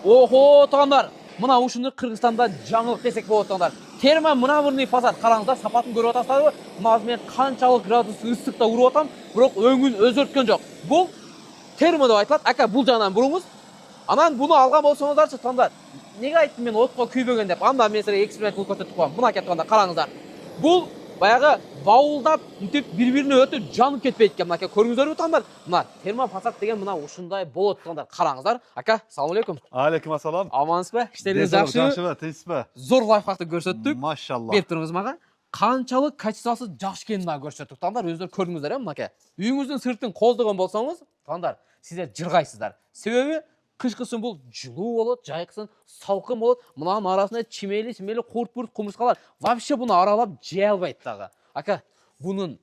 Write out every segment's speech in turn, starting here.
Охо, тағандар! Мына ушыны Қырғызстанда жаңылық десек болады тағандар. Терма мына фасад қараңыздар, сапатын көріп атасыздар. Мына мен қаншалық градус ыстықта urib атам, бірақ өңін өзгерткен жоқ. Бұл термо деп айтылады. Ака, бұл жағынан бұрыңыз. Анан бұны алған болсаңыздаршы тағандар. Неге айттым мен отқа күйбеген деп? Анда мен сізге эксперимент қылып көрсетіп қоямын. Мына әкеп тағандар, қараңыздар. Бұл баяғы бауылдап үйтіп бір-біріне өтіп жанып кетпейді екен. Мына әке көріңіздер тағандар. Мына термофасад деген мына ушындай болады тағандар. Қараңыздар. Ака, салам алейкум. Алейкум ассалам. Амансыз ба? Іштеріңіз жақсы? Жақсы, тез ба? Зор лайфхакты көрсеттік. Машалла. Беріп тұрыңыз маған. Қаншалық качествосы жақсы екенін көрсеттік. Тағандар, өздері көрдіңіздер, мына әке. Үйіңіздің сыртын қоздырған болсаңыз, тағандар, сіздер жырғайсыздар. Себебі қышқысын бұл жылу болады, жайқысын салқын болады. Мынаның арасында чимели қорт-бұрт құмырсқалар вообще бұны аралап жей албайды тағы. Ака, бұның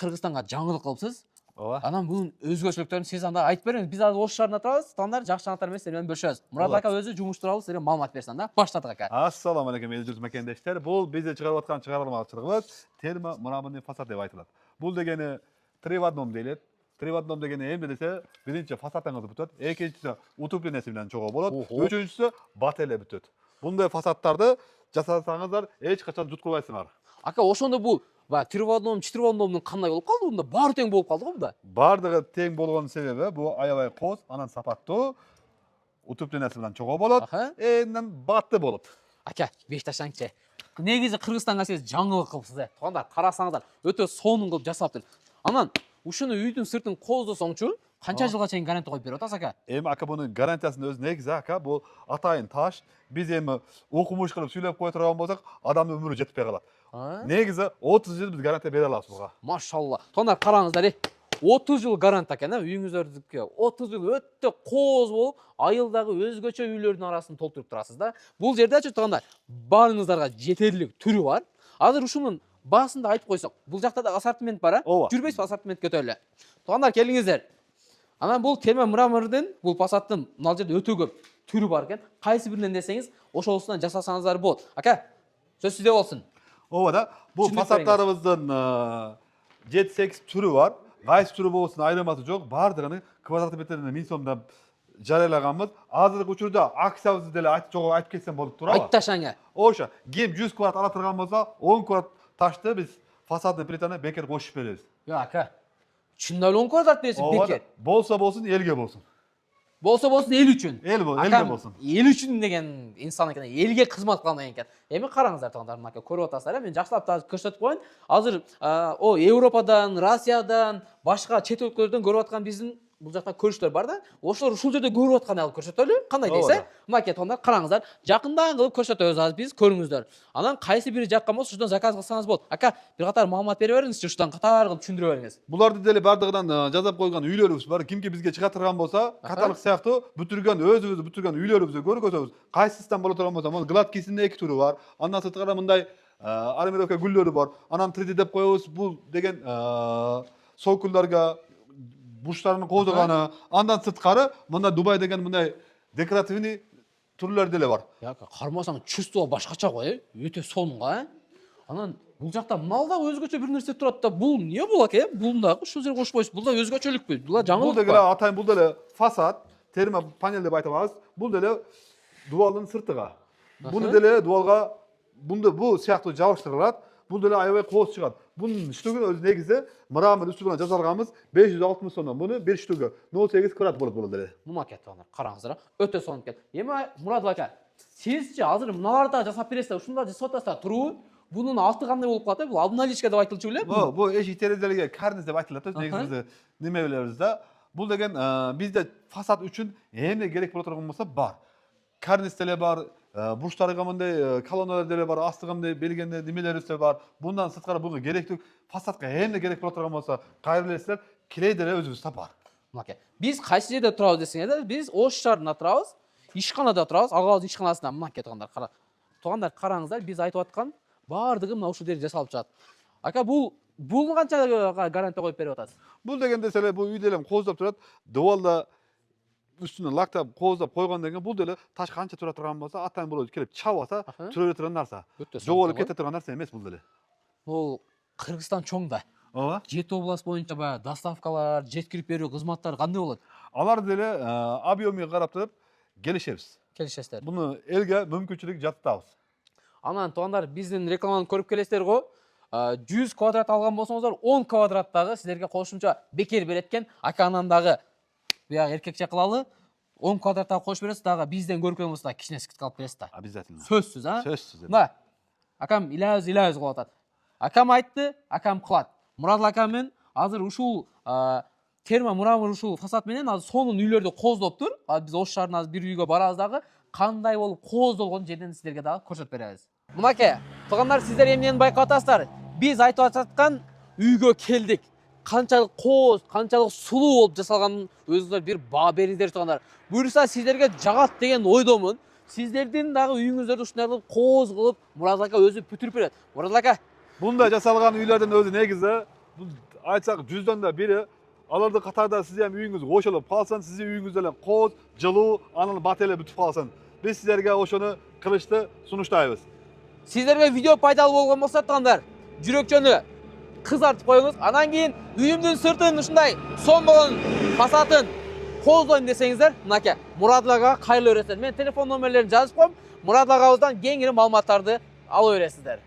Қырғызстанға жаңылық қылыпсыз. Анан бұның өзгөчөлүктөрүн сиз анда айтып бериңиз. Биз азыр осы шаарда турабыз. Таңдар жакшы жаңалыктар менен сиздер менен бөлүшөбүз. Мурат ака өзү жумуш тууралуу сиздерге маалымат берсин да. Баштадык ака. Ассаламу алейкум элдер мекендештер. Бул бизде чыгарып аткан чыгармачылыгыбыз термомрамный фасад деп айтылат. Бул дегени 3 в 1 дейт. 3 в 1 дегени эмне десе, биринчи фасадыңызды бүтөт, экинчиси утуплениясы менен чогуу болот, үчүнчүсү бателе бүтөт. Мындай фасадтарды жасасаңыздар эч качан жуткурбайсыңар. Ака, ошондо бул 3 в 1, 4 в 1 кандай болуп калды? Мында баары тең болуп калды го мында. Бардыгы тең болгон себеби бул аябай коз, анан сапаттуу, утуплениясы менен чогуу болот, энден батты болот. Ака, беш ташаңчы. Негизи Кыргызстанга сиз жаңылык кылыпсыз. Туугандар, карасаңыздар, өтө сонун кылып жасаптыр. Анан ушуну үйдүн сыртын коздосоңчу, канча жылга чейин гарантия коюп берип атасыз ака? Эми ака бунун гарантиясынын өзү негизи ака, бул атайын таш. Биз эми окумуш кылып сүйлөп кое турган болсок, адамдын өмүрү жетпей калат. Негизи 30 жыл биз гарантия бере алабыз буга. Машалла. Тондар караңыздар, 30 жыл гарантия экен, үйүңүздөрдүккө 30 жыл өтө коз болуп, айылдагы өзгөчө үйлөрдүн арасын толтуруп турасыз да. Бул жерде туугандар, баарыңыздарга жетерлик түрү бар. Азыр ушунун баасында айтып койсок, бул жакта да ассортимент бар, жүрбөйсүз ассортиментке өтөлү. Туугандар, келиңиздер. Анан бул термомрамордун, бул фасадтын мына жерде өтө көп түрү бар экен. Кайсы биринен десеңиз, ошосунан жасасаңыздар болот. Ака, сөз сизде болсун. Ооба да, бул фасадтарыбыздын 7-8 түрү бар. Кайсы түрү болсун айырмасы жок. Бардыгын квадрат метрине 1000 сомдон жарыялаганбыз. Азыркы учурда акциябызды деле айтып кетсем болуп турабы? Айт ташаңа. Ошо, ким 100 квадрат ала турган болсо, 10 квадрат ташты биз фасадный плитаны бекер кошуп беребиз. Ака, чындап эле 10 квадрат бересиз бекер. Болсо болсун, элге болсун. Болсо болсун, эл үчүн. Элге болсун. Эл үчүн деген инсан экен, элге кызмат кылган экен. Эми караңыздар туугандар, мына көрүп атасыздар, мен жакшылап көрсөтүп коеюн. Азыр Европадан, Россиядан, башка чет өлкөлөрдөн көрүп аткан биздин бул жакта көрүштөр бар да. Ошолор ушул жерде көрүп аткан алып көрсөтөлү. Кандай дейсиз? Мына туугандар, караңыздар, жакындан кылып көрсөтөбүз азыр биз, көрүңүздөр. Анан кайсы бири жаккан болсо, ушудан заказ кылсаңыз болот. Ака, бир катар маалымат бере бериңизчи, ушудан катар кылып түшүндүрө бериңиз. Буларды деле бардыгынан жазап койгон үйлөрүбүз бар. Кимки бизге чыга турган болсо, каталык сыяктуу бүтүргөн өзүбүз бүтүргөн үйлөрүбүздү көргөзөбүз. Кайсысынан боло турган болсо, мына гладкисинин 2 түрү бар. Андан сырткары мындай армировка гүлдөрү бар. Анан 3D деп коебуз. Бул деген сокулдарга бурчтарын коздурганы. Андан сырткары мына Дубай деген мындай декоративный түрлөр деле бар. Ака, кармасаң чувство башкача го, өтө сонунга. Анан бул жакта малда өзгөчө бир нерсе турат да, бул эмне болот экен? Булда ушул жерге кошпойсуз. Бул да өзгөчөлүкпү? Бул да жаңылык. Бул деле атайын, бул деле фасад, термопанель деп айтабыз. Бул деле дубалдын сыртыга. Буну деле дубалга бул сыяктуу жабыштырылат. Бул деле аябай кооз чыгат. Бунун штугун өзү негизи мрамор үстүнөн жасалганбыз 560 сомдон. Буну бир штугу 0,8 квадрат болот бул деле. Мына кетиптер, караңыздар, өтө сонун экен. Эми Мурат ака, сизчи азыр мыналарды жасап бересиз, ушунда жасап атасыздар, туруу? Бунун алты кандай болуп калат? Бул обналичка деп айтылчу беле? Бул эшик терезелерге карниз деп айтылат. Негизи неме билебиз да. Бул деген бизде фасад үчүн эмне керек боло турган болсо бар. Карниз деле бар, бурчтарга мындай колонналар деле бар, астыга мындай белгенде немелерибиз деле бар. Bundan сырткары буга керектүү фасадка эмне керек боло турган болсо, кайрылып элесиздер, килей деле өзүбүздө бар. Мынакей. Биз кайсы жерде турабыз десеңер, биз Ош шаарында турабыз, ишканада турабыз, агабыздын ишканасында. Мынакей туугандар, туугандар караңыздар, биз айтып аткан баардыгы мына ушул жерде жасалып чыгат. Ака, бул канча гарантия коюп берип атасыз? Бул деген деле бул үйдө эле коздоп турат. Дубалда үстүнө лактап коздоп койгондон кийин бул деле таш канча тура турган болсо, атайын бул келип чабаса, тура турган нарса. Жоголуп кете турган нарса эмес бул деле. Бул Кыргызстан чоң да. Ооба. 7 област боюнча баягы доставкалар, жеткирип берүү кызматтары кандай болот? Алар деле объемге карап туруп gelişemiz. келишесиздер. Bunu elge mümkünçülük jatıtabız. Анан туугандар биздин рекламаны көрүп келесиздер го. 100 квадрат алган болсоңуздар 10 квадраттагы силерге кошумча бекер берет экен. Аканан дагы буяк эркекче кылалы 10 квадраттагы коюп бересиз, дагы бизден көргөн болсо кичине скидка алып бересиз да. Обязательно. Сөзсүз, а? Сөзсүз. Мына акам илабыз кылып атат. Акам айтты, акам кылат. Мурат акам мен азыр ушул термо мрамор ушул фасад менен азыр сонун үйлөрдү коздоп тур. Биз Ош шаарына азыр бир үйгө барабыз дагы, кандай болуп коздолгон жерден силерге дагы көрсөтүп беребиз. Мынаке, туугандар, сиздер эмнени байкап атасыздар? Биз айтып жаткан үйгө келдик. Канчалык кооз, канчалык сулуу болуп жасалганын өзүңүздөр бир баа бериңиздер туугандар. Буюрса сиздерге жагат деген ойдомун. Сиздердин дагы үйүңүздөрдү ушундай кылып кооз кылып Мурат ака өзү бүтүрүп берет. Мурат ака, Bunda jasalgan üylerden özü ne güzel. Bu aytsak 100'den de biri. Alırdı Katar'da size hem üyünüz koşulup kalsın, sizi üyünüzle koz, cılığı, anın batıyla bütüp kalsın. Biz sizlerge oşunu kılıçlı sunuştayız. сиздерге видео пайдалуу болгон болсо туугандар, жүрөкчөнү кызартып коюңуз. Анан кийин үйүмдүн сыртын ушундай сомбогон фасадын коздойм десеңиздер, мынаке, Мурат ага кайрылып бересиздер. Мен телефон номерлерин жазып коем. Мурат агабыздан кеңири маалыматтарды ала бересиздер.